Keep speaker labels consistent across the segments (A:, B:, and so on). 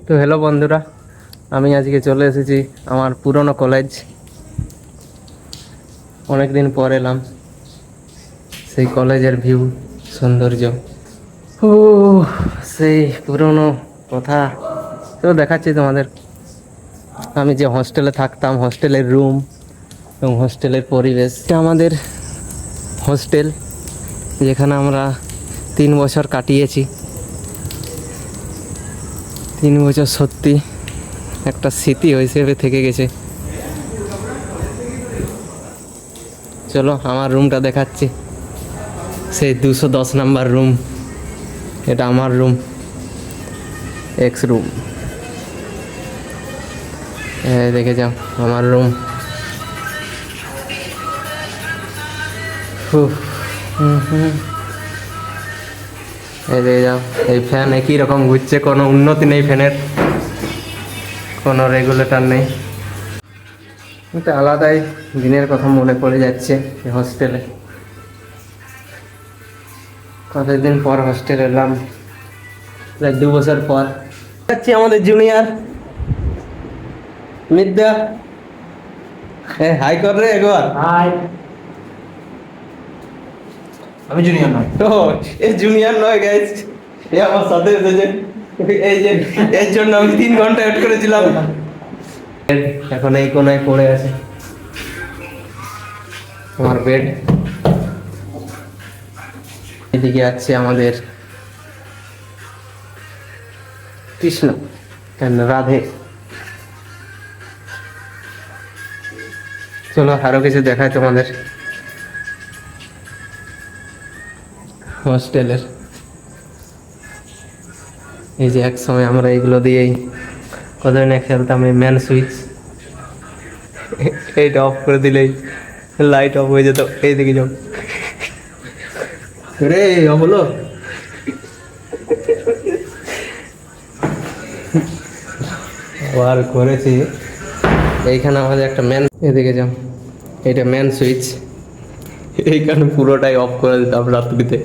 A: তো হ্যালো বন্ধুরা, আমি আজকে চলে এসেছি আমার পুরনো কলেজ। অনেক দিন পর এলাম, সেই কলেজের ভিউ, সৌন্দর্য, ও সেই পুরনো কথা তো দেখাচ্ছি তোমাদের। আমি যে হস্টেলে থাকতাম, হস্টেলের রুম এবং হস্টেলের পরিবেশ। এটা আমাদের হস্টেল, যেখানে আমরা 3 বছর কাটিয়েছি। 3 বছর সত্যি একটা স্মৃতি হিসেবে থেকে গেছে। চলো আমার রুমটা দেখাচ্ছি, সেই 210 নাম্বার রুম। এটা আমার রুম, এক্স রুম। দেখে যাও আমার রুম। এই দেখে যাও, এই ফ্যান একই রকম ঘুরছে, কোনো উন্নতি নেই ফ্যানের, কোনো রেগুলেটর নেই। কিন্তু আলাদাই দিনের কথা মনে পড়ে যাচ্ছে হস্টেলে। কতদিন পর হস্টেল এলাম, প্রায় 2 বছর পর। যাচ্ছি আমাদের জুনিয়র মিদ্যা, হাই কর রে একবার।
B: হাই, আমি জুনিয়র নয়।
A: তো এই জুনিয়র নয় গাইস, এ আমার সাথে এসেছে। এই যে এর জন্য আমি 3 ঘন্টা ওয়েট করেছিলাম। এখন এই কোনায় পড়ে আছে আমার বেড। এদিকে আছে আমাদের কৃষ্ণ and রাধে। চলো আরো কিছু দেখায় তোমাদের হস্টেলের। এই যে এক সময় আমরা এইগুলো দিয়েই কত না খেলতাম, এই ম্যান সুইচ, এইটা অফ করে দিলেই লাইট অফ হয়ে যেত। এইদিকে যাও রে, অফ হলো। আবার করেছি এইখানে আমাদের একটা ম্যান, এদিকে যাও, এটা ম্যান সুইচ। এইখানে পুরোটাই অফ করে দিতাম রাত্রিতে,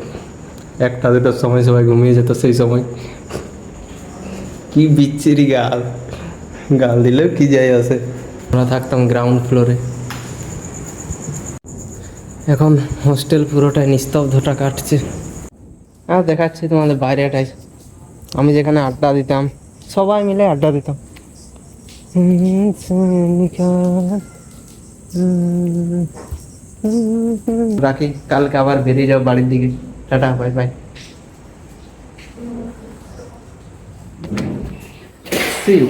A: 1টা 2টার সময় সবাই ঘুমিয়ে যেত। সেই সময় কি বিচ্ছিরি গাল গাল দিলেও কি যায় আসে। আমরা থাকতাম গ্রাউন্ড ফ্লোরে। এখন হোস্টেল পুরোটাই নিস্তব্ধতা কাটছে। আর দেখাচ্ছি তোমাদের বাইরেটাই, আমি যেখানে আড্ডা দিতাম, সবাই মিলে আড্ডা দিতাম। রাখি, কালকে আবার বেরিয়ে যাও বাড়ির দিকে। Tata, bye bye, see you.